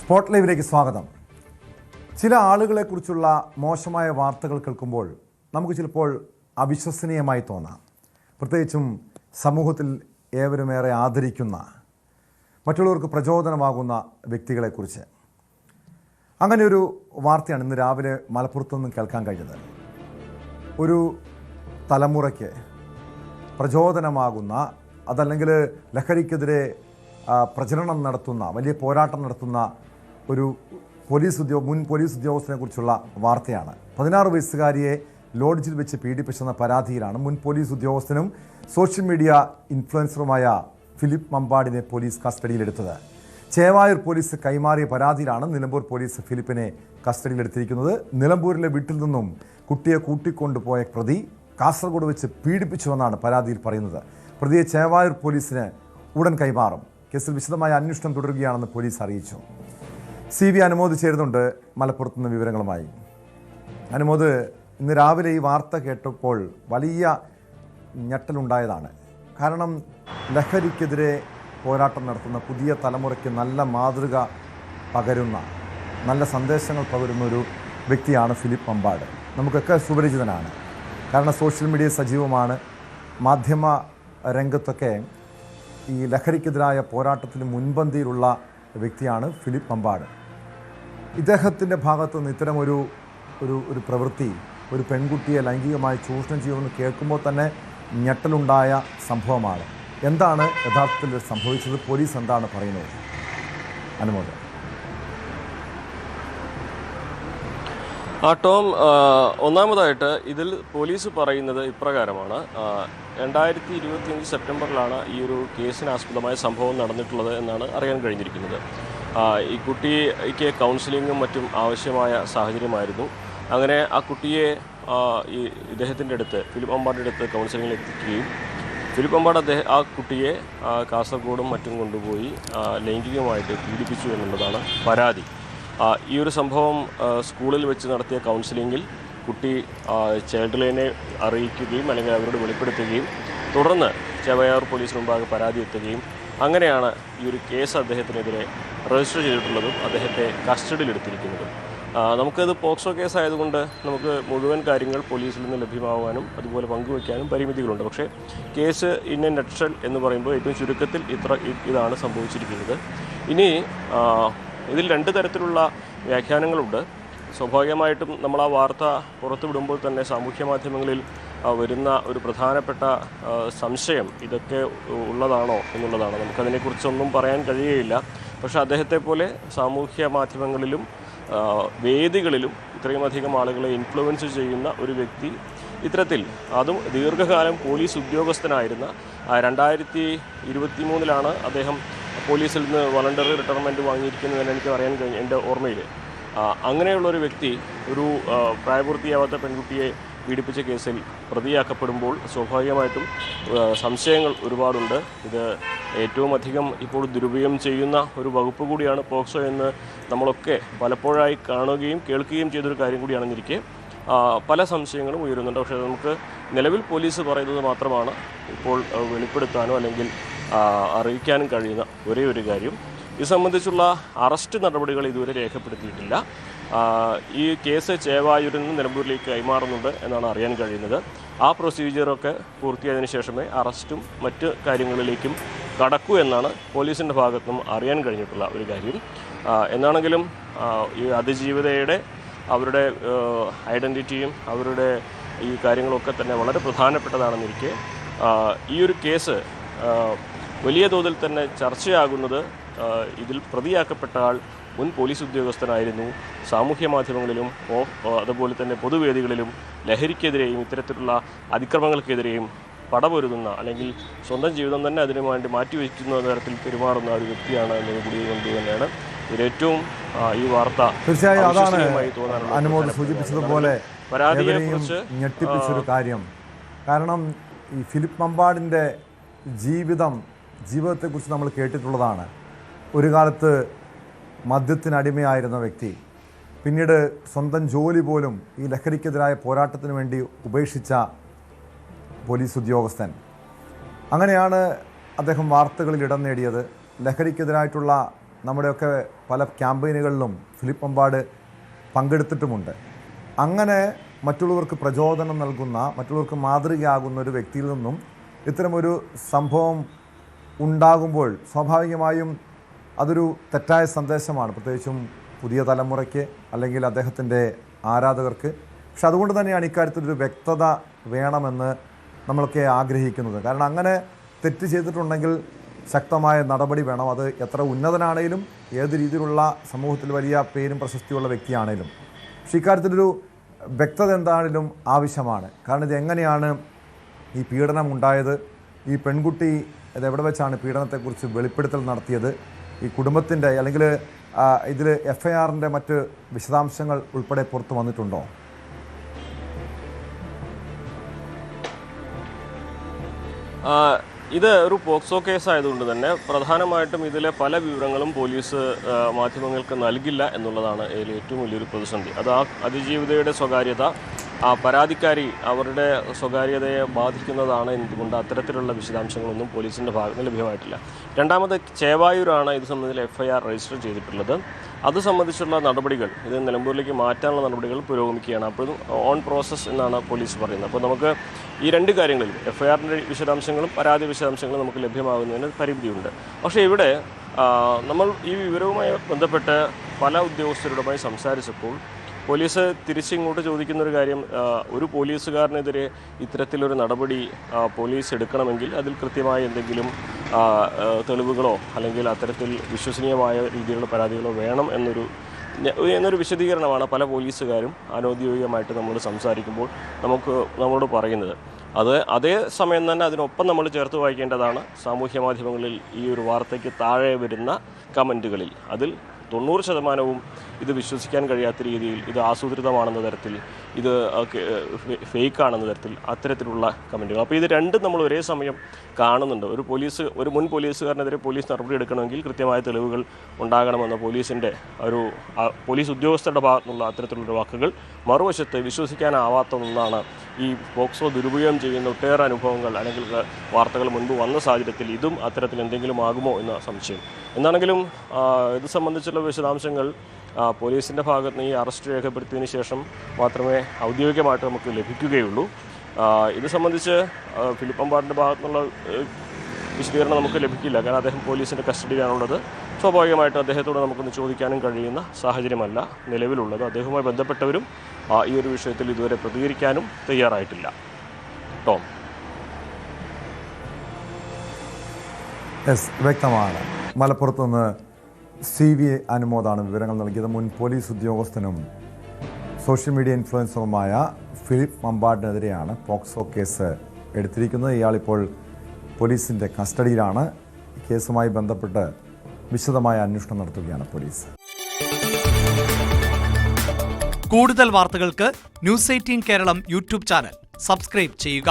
Spot ലൈവിലേക്ക് സ്വാഗതം. ചില ആളുകളെക്കുറിച്ചുള്ള മോശമായ വാർത്തകൾ കേൾക്കുമ്പോൾ നമുക്ക് ചിലപ്പോൾ അവിശ്വസനീയമായി തോന്നാം. പ്രത്യേകിച്ചും സമൂഹത്തിൽ ഏവരുമേറെ ആദരിക്കുന്ന, മറ്റുള്ളവർക്ക് പ്രചോദനമാകുന്ന വ്യക്തികളെക്കുറിച്ച്. അങ്ങനെയൊരു വാർത്തയാണ് ഇന്ന് രാവിലെ മലപ്പുറത്തു നിന്നും കേൾക്കാൻ കഴിഞ്ഞത്. ഒരു തലമുറയ്ക്ക് പ്രചോദനമാകുന്ന, അതല്ലെങ്കിൽ ലഹരിക്കെതിരെ പ്രചരണം നടത്തുന്ന, വലിയ പോരാട്ടം നടത്തുന്ന ഒരു മുൻ പോലീസ് ഉദ്യോഗസ്ഥനെ കുറിച്ചുള്ള വാർത്തയാണ്. 16 വയസ്സുകാരിയെ ലോഡ്ജിൽ വെച്ച് പീഡിപ്പിച്ചെന്ന പരാതിയിലാണ് മുൻ പോലീസ് ഉദ്യോഗസ്ഥനും സോഷ്യൽ മീഡിയ ഇൻഫ്ലുവൻസറുമായ ഫിലിപ്പ് മമ്പാടിനെ പോലീസ് കസ്റ്റഡിയിലെടുത്തത്. ചേവായൂർ പോലീസ് കൈമാറിയ പരാതിയിലാണ് നിലമ്പൂർ പോലീസ് ഫിലിപ്പിനെ കസ്റ്റഡിയിലെടുത്തിരിക്കുന്നത്. നിലമ്പൂരിലെ വീട്ടിൽ നിന്നും കുട്ടിയെ കൂട്ടിക്കൊണ്ടുപോയ പ്രതി കാസർഗോഡ് വെച്ച് പീഡിപ്പിച്ചുവെന്നാണ് പരാതിയിൽ പറയുന്നത്. പ്രതിയെ ചേവായൂർ പോലീസിന് ഉടൻ കൈമാറും. കേസിൽ വിശദമായ അന്വേഷണം തുടരുകയാണെന്ന് പോലീസ് അറിയിച്ചു. CV അനുമോദ് ചേരുന്നുണ്ട് മലപ്പുറത്ത് നിന്ന് വിവരങ്ങളുമായി. അനുമോദ്, ഇന്ന് രാവിലെ ഈ വാർത്ത കേട്ടപ്പോൾ വലിയ ഞെട്ടലുണ്ടായതാണ്. കാരണം ലഹരിക്കെതിരെ പോരാട്ടം നടത്തുന്ന പുതിയ തലമുറയ്ക്ക് നല്ല മാതൃക പകരുന്ന, നല്ല സന്ദേശങ്ങൾ പകരുന്ന ഒരു വ്യക്തിയാണ് ഫിലിപ്പ് മമ്പാട്. നമുക്കൊക്കെ സുപരിചിതനാണ്. കാരണം സോഷ്യൽ മീഡിയ സജീവമാണ്. മാധ്യമ രംഗത്തൊക്കെ ഈ ലഹരിക്കെതിരായ പോരാട്ടത്തിന് മുൻപന്തിയിലുള്ള വ്യക്തിയാണ് ഫിലിപ്പ് മമ്പാട്. ഇദ്ദേഹത്തിൻ്റെ ഭാഗത്തു നിന്ന് ഇത്തരം ഒരു പ്രവൃത്തി, ഒരു പെൺകുട്ടിയെ ലൈംഗികമായി ചൂഷണം ചെയ്യുമെന്ന് കേൾക്കുമ്പോൾ തന്നെ ഞെട്ടലുണ്ടായ സംഭവമാണ്. എന്താണ് യഥാർത്ഥത്തിൽ സംഭവിച്ചത്? പോലീസ് എന്താണ് പറയുന്നത്? അനുമോദം. ടോം, ഒന്നാമതായിട്ട് ഇതിൽ പോലീസ് പറയുന്നത് ഇപ്രകാരമാണ്. 2025 സെപ്റ്റംബറിലാണ് ഈ ഒരു കേസിനാസ്പദമായ സംഭവം നടന്നിട്ടുള്ളത് എന്നാണ് അറിയാൻ കഴിഞ്ഞിരിക്കുന്നത്. ഈ കുട്ടിക്ക് കൗൺസിലിങ്ങും മറ്റും ആവശ്യമായ സാഹചര്യമായിരുന്നു. അങ്ങനെ ആ കുട്ടിയെ ഈ ഇദ്ദേഹത്തിൻ്റെ അടുത്ത്, ഫിലിപ്പ് മമ്പാടിൻ്റെ അടുത്ത് കൗൺസിലിങ്ങിൽ എത്തിക്കുകയും ഫിലിപ്പ് മമ്പാട് ആ കുട്ടിയെ കാസർഗോഡും മറ്റും കൊണ്ടുപോയി ലൈംഗികമായിട്ട് പീഡിപ്പിച്ചു എന്നുള്ളതാണ് പരാതി. ഈ ഒരു സംഭവം സ്കൂളിൽ വെച്ച് നടത്തിയ കൗൺസിലിങ്ങിൽ കുട്ടി ചൈൽഡ് ലൈനെ അറിയിക്കുകയും അല്ലെങ്കിൽ അവരോട് വെളിപ്പെടുത്തുകയും തുടർന്ന് ചേവായൂർ പോലീസിന് മുമ്പാകെ പരാതി എത്തുകയും അങ്ങനെയാണ് ഈ ഒരു കേസ് അദ്ദേഹത്തിനെതിരെ രജിസ്റ്റർ ചെയ്തിട്ടുള്ളതും അദ്ദേഹത്തെ കസ്റ്റഡിയിലെടുത്തിരിക്കുന്നതും. നമുക്കത് പോക്സോ കേസായതുകൊണ്ട് നമുക്ക് മുഴുവൻ കാര്യങ്ങൾ പോലീസിൽ നിന്ന് ലഭ്യമാവാനും അതുപോലെ പങ്കുവയ്ക്കാനും പരിമിതികളുണ്ട്. പക്ഷേ കേസ് ഇൻ എ നട്ട്ഷെൽ എന്ന് പറയുമ്പോൾ ഏറ്റവും ചുരുക്കത്തിൽ ഇതാണ് സംഭവിച്ചിരിക്കുന്നത്. ഇനി ഇതിൽ 2 തരത്തിലുള്ള വ്യാഖ്യാനങ്ങളുണ്ട്. സ്വാഭാവികമായിട്ടും നമ്മൾ ആ വാർത്ത പുറത്തുവിടുമ്പോൾ തന്നെ സാമൂഹ്യ മാധ്യമങ്ങളിൽ വരുന്ന ഒരു പ്രധാനപ്പെട്ട സംശയം ഇതൊക്കെ ഉള്ളതാണോ എന്നുള്ളതാണ്. നമുക്കതിനെക്കുറിച്ചൊന്നും പറയാൻ കഴിയുകയില്ല. പക്ഷേ അദ്ദേഹത്തെ പോലെ സാമൂഹ്യ മാധ്യമങ്ങളിലും വേദികളിലും ഇത്രയും അധികം ആളുകളെ ഇൻഫ്ലുവൻസ് ചെയ്യുന്ന ഒരു വ്യക്തി ഇത്തരത്തിൽ, അതും ദീർഘകാലം പോലീസ് ഉദ്യോഗസ്ഥനായിരുന്ന 2023 അദ്ദേഹം പോലീസിൽ നിന്ന് വോളണ്ടറി റിട്ടയർമെൻറ്റ് വാങ്ങിയിരിക്കുന്നതെന്ന് എനിക്ക് അറിയാൻ കഴിഞ്ഞു എൻ്റെ ഓർമ്മയിൽ. അങ്ങനെയുള്ളൊരു വ്യക്തി ഒരു പ്രായപൂർത്തിയാവാത്ത പെൺകുട്ടിയെ പീഡിപ്പിച്ച കേസിൽ പ്രതിയാക്കപ്പെടുമ്പോൾ സ്വാഭാവികമായിട്ടും സംശയങ്ങൾ ഒരുപാടുണ്ട്. ഇത് ഏറ്റവും അധികം ഇപ്പോൾ ദുരുപയോഗം ചെയ്യുന്ന ഒരു വകുപ്പ് കൂടിയാണ് പോക്സോ എന്ന് നമ്മളൊക്കെ പലപ്പോഴായി കാണുകയും കേൾക്കുകയും ചെയ്തൊരു കാര്യം കൂടിയാണെന്നിരിക്കെ പല സംശയങ്ങളും ഉയരുന്നുണ്ട്. പക്ഷേ നമുക്ക് നിലവിൽ പോലീസ് പറയുന്നത് മാത്രമാണ് ഇപ്പോൾ വെളിപ്പെടുത്താനോ അല്ലെങ്കിൽ അറിയിക്കാനും കഴിയുന്ന ഒരേ ഒരു കാര്യം. ഇത് സംബന്ധിച്ചുള്ള അറസ്റ്റ് നടപടികൾ ഇതുവരെ രേഖപ്പെടുത്തിയിട്ടില്ല. ഈ കേസ് ചേവായൂരിൽ നിന്ന് നിലമ്പൂരിലേക്ക് കൈമാറുന്നുണ്ട് എന്നാണ് അറിയാൻ കഴിയുന്നത്. ആ പ്രൊസീജിയറൊക്കെ പൂർത്തിയായതിനു ശേഷമേ അറസ്റ്റും മറ്റ് കാര്യങ്ങളിലേക്കും കടക്കൂ എന്നാണ് പോലീസിൻ്റെ ഭാഗത്തുനിന്നും അറിയാൻ കഴിഞ്ഞിട്ടുള്ള ഒരു കാര്യം. എന്നാണെങ്കിലും ഈ അതിജീവിതയുടെ അവരുടെ ഐഡൻറ്റിറ്റിയും അവരുടെ ഈ കാര്യങ്ങളൊക്കെ തന്നെ വളരെ പ്രധാനപ്പെട്ടതാണെന്നിരിക്കെ ഈ ഒരു കേസ് വലിയ തോതിൽ തന്നെ ചർച്ചയാകുന്നത് ഇതിൽ പ്രതിയാക്കപ്പെട്ട ആൾ മുൻ പോലീസ് ഉദ്യോഗസ്ഥനായിരുന്നു. സാമൂഹ്യ മാധ്യമങ്ങളിലും അതുപോലെ തന്നെ പൊതുവേദികളിലും ലഹരിക്കെതിരെയും ഇത്തരത്തിലുള്ള അതിക്രമങ്ങൾക്കെതിരെയും പടപൊരുതുന്ന, അല്ലെങ്കിൽ സ്വന്തം ജീവിതം തന്നെ അതിനു വേണ്ടി മാറ്റിവെക്കുന്ന തരത്തിൽ പെരുമാറുന്ന ഒരു വ്യക്തിയാണ് എന്നത് കൂടി കൊണ്ട് തന്നെയാണ് ഇതിലേറ്റവും ഈ വാർത്ത തീർച്ചയായും അതാണ് അനുമോദ് സൂചിപ്പിച്ചതുപോലെ പരാതിയെക്കുറിച്ച് ഞെട്ടിപ്പിച്ചൊരു കാര്യം. കാരണം ഈ ഫിലിപ്പ് മമ്പാടിൻ്റെ ജീവിതത്തെക്കുറിച്ച് നമ്മൾ കേട്ടിട്ടുള്ളതാണ്. ഒരു കാലത്ത് മദ്യത്തിനടിമയായിരുന്ന വ്യക്തി, പിന്നീട് സ്വന്തം ജോലി പോലും ഈ ലഹരിക്കെതിരായ പോരാട്ടത്തിന് വേണ്ടി ഉപേക്ഷിച്ച പോലീസ് ഉദ്യോഗസ്ഥൻ. അങ്ങനെയാണ് അദ്ദേഹം വാർത്തകളിൽ ഇടം നേടിയത്. ലഹരിക്കെതിരായിട്ടുള്ള നമ്മുടെയൊക്കെ പല ക്യാമ്പയിനുകളിലും ഫിലിപ്പ് മമ്പാട് പങ്കെടുത്തിട്ടുമുണ്ട്. അങ്ങനെ മറ്റുള്ളവർക്ക് പ്രചോദനം നൽകുന്ന, മറ്റുള്ളവർക്ക് മാതൃകയാകുന്ന ഒരു വ്യക്തിയിൽ നിന്നും ഇത്തരമൊരു സംഭവം ഉണ്ടാകുമ്പോൾ സ്വാഭാവികമായും അതൊരു തെറ്റായ സന്ദേശമാണ്, പ്രത്യേകിച്ചും പുതിയ തലമുറയ്ക്ക് അല്ലെങ്കിൽ അദ്ദേഹത്തിൻ്റെ ആരാധകർക്ക്. പക്ഷെ അതുകൊണ്ട് തന്നെയാണ് ഇക്കാര്യത്തിലൊരു വ്യക്തത വേണമെന്ന് നമ്മളൊക്കെ ആഗ്രഹിക്കുന്നത്. കാരണം അങ്ങനെ തെറ്റ് ചെയ്തിട്ടുണ്ടെങ്കിൽ ശക്തമായ നടപടി വേണം. അത് എത്ര ഉന്നതനാണേലും ഏത് രീതിയിലുള്ള സമൂഹത്തിൽ വലിയ പേരും പ്രശസ്തിയുള്ള വ്യക്തിയാണേലും. പക്ഷേ ഇക്കാര്യത്തിലൊരു വ്യക്തത എന്താണേലും ആവശ്യമാണ്. കാരണം ഇത് എങ്ങനെയാണ് ഈ പീഡനം ഉണ്ടായത്, ഈ പെൺകുട്ടി ഇതെവിടെ വെച്ചാണ് പീഡനത്തെക്കുറിച്ച് വെളിപ്പെടുത്തൽ നടത്തിയത്, ഈ കുടുംബത്തിൻ്റെ അല്ലെങ്കിൽ ഇതിൽ FIRൻ്റെ മറ്റ് വിശദാംശങ്ങൾ ഉൾപ്പെടെ പുറത്തു വന്നിട്ടുണ്ടോ? ഇത് ഒരു പോക്സോ കേസ് ആയതുകൊണ്ട് തന്നെ പ്രധാനമായിട്ടും ഇതിലെ പല വിവരങ്ങളും പോലീസ് മാധ്യമങ്ങൾക്ക് നൽകില്ല എന്നുള്ളതാണ് ഇതിൽ ഏറ്റവും വലിയൊരു പ്രതിസന്ധി. അത് ആ അതിജീവിതയുടെ സ്വകാര്യത, ആ പരാതിക്കാരി അവരുടെ സ്വകാര്യതയെ ബാധിക്കുന്നതാണ് എന്നതുകൊണ്ട് അത്തരത്തിലുള്ള വിശദാംശങ്ങളൊന്നും പോലീസിൻ്റെ ഭാഗത്ത് നിന്ന് ലഭ്യമായിട്ടില്ല. രണ്ടാമത് ചേവായൂരാണ് ഇത് സംബന്ധിച്ച് FIR രജിസ്റ്റർ ചെയ്തിട്ടുള്ളത്. അത് സംബന്ധിച്ചുള്ള നടപടികൾ, ഇത് നിലമ്പൂരിലേക്ക് മാറ്റാനുള്ള നടപടികൾ പുരോഗമിക്കുകയാണ്. അപ്പോഴും ഓൺ പ്രോസസ്സ് എന്നാണ് പോലീസ് പറയുന്നത്. അപ്പോൾ നമുക്ക് ഈ രണ്ട് കാര്യങ്ങളിലും FIRൻ്റെ വിശദാംശങ്ങളും പരാതി വിശദാംശങ്ങളും നമുക്ക് ലഭ്യമാകുന്നതിന് പരിമിതിയുണ്ട്. പക്ഷേ ഇവിടെ നമ്മൾ ഈ വിവരവുമായി ബന്ധപ്പെട്ട് പല ഉദ്യോഗസ്ഥരുമായി സംസാരിച്ചപ്പോൾ പോലീസ് തിരിച്ചിങ്ങോട്ട് ചോദിക്കുന്നൊരു കാര്യം, ഒരു പോലീസുകാരനെതിരെ ഇത്തരത്തിലൊരു നടപടി പോലീസ് എടുക്കണമെങ്കിൽ അതിൽ കൃത്യമായ എന്തെങ്കിലും തെളിവുകളോ അല്ലെങ്കിൽ അത്തരത്തിൽ വിശ്വസനീയമായ രീതിയിലുള്ള പരാതികളോ വേണം എന്നൊരു വിശദീകരണമാണ് പല പോലീസുകാരും അനൗദ്യോഗികമായിട്ട് നമ്മൾ സംസാരിക്കുമ്പോൾ നമ്മളോട് പറയുന്നത്. അതേ സമയം തന്നെ അതിനൊപ്പം നമ്മൾ ചേർത്ത് വായിക്കേണ്ടതാണ് സാമൂഹ്യ മാധ്യമങ്ങളിൽ ഈ ഒരു വാർത്തയ്ക്ക് താഴെ വരുന്ന കമൻറ്റുകളിൽ. അതിൽ 90% ഇത് വിശ്വസിക്കാൻ കഴിയാത്ത രീതിയിൽ, ഇത് ആസൂത്രിതമാണെന്ന തരത്തിൽ, ഇത് ഫേക്കാണെന്ന തരത്തിൽ അത്തരത്തിലുള്ള കമൻറ്റുകൾ. അപ്പോൾ ഇത് രണ്ടും നമ്മൾ ഒരേ സമയം കാണുന്നുണ്ട്. ഒരു മുൻ പോലീസുകാരനെതിരെ പോലീസ് നടപടി എടുക്കണമെങ്കിൽ കൃത്യമായ തെളിവുകൾ ഉണ്ടാകണമെന്ന പോലീസ് ഉദ്യോഗസ്ഥരുടെ ഭാഗത്തുനിന്നുള്ള അത്തരത്തിലുള്ള വാക്കുകൾ, മറുവശത്ത് വിശ്വസിക്കാനാവാത്ത ഒന്നാണ് ഈ പോക്സോ ദുരുപയോഗം ചെയ്യുന്ന ഒട്ടേറെ അനുഭവങ്ങൾ അല്ലെങ്കിൽ വാർത്തകൾ മുൻപ് വന്ന സാഹചര്യത്തിൽ ഇതും അത്തരത്തിൽ എന്തെങ്കിലും ആകുമോ എന്ന സംശയം. എന്താണെങ്കിലും ഇത് സംബന്ധിച്ചുള്ള വിശദാംശങ്ങൾ പോലീസിൻ്റെ ഭാഗത്ത് നിന്ന് ഈ അറസ്റ്റ് രേഖപ്പെടുത്തിയതിന് ശേഷം മാത്രമേ ഔദ്യോഗികമായിട്ട് നമുക്ക് ലഭിക്കുകയുള്ളൂ. ഇത് സംബന്ധിച്ച് ഫിലിപ്പ് മമ്പാടിൻ്റെ ഭാഗത്തുനിന്നുള്ള വിശദീകരണം നമുക്ക് ലഭിക്കില്ല. കാരണം അദ്ദേഹം പോലീസിൻ്റെ കസ്റ്റഡിയിലാണുള്ളത്. സ്വാഭാവികമായിട്ടും അദ്ദേഹത്തോട് നമുക്കൊന്ന് ചോദിക്കാനും കഴിയുന്ന സാഹചര്യമല്ല നിലവിലുള്ളത്. അദ്ദേഹവുമായി ബന്ധപ്പെട്ടവരും ഈ ഒരു വിഷയത്തിൽ ഇതുവരെ പ്രതികരിക്കാനും തയ്യാറായിട്ടില്ല. ടോം. വ്യക്തമാണ്. മലപ്പുറത്ത് നിന്ന് CV അനുമോദാണ് വിവരങ്ങൾ നൽകിയത്. മുൻ പോലീസ് ഉദ്യോഗസ്ഥനും സോഷ്യൽ മീഡിയ ഇൻഫ്ലുവൻസറുമായ ഫിലിപ്പ് മമ്പാടിനെതിരെയാണ് പോക്സോ കേസ് എടുത്തിരിക്കുന്നത്. ഇയാളിപ്പോൾ പോലീസിൻ്റെ കസ്റ്റഡിയിലാണ്. കേസുമായി ബന്ധപ്പെട്ട് വിശദമായ അന്വേഷണം നടത്തുകയാണ് പോലീസ്. കൂടുതൽ വാർത്തകൾക്ക് News 18 Keralam YouTube channel subscribe ചെയ്യുക.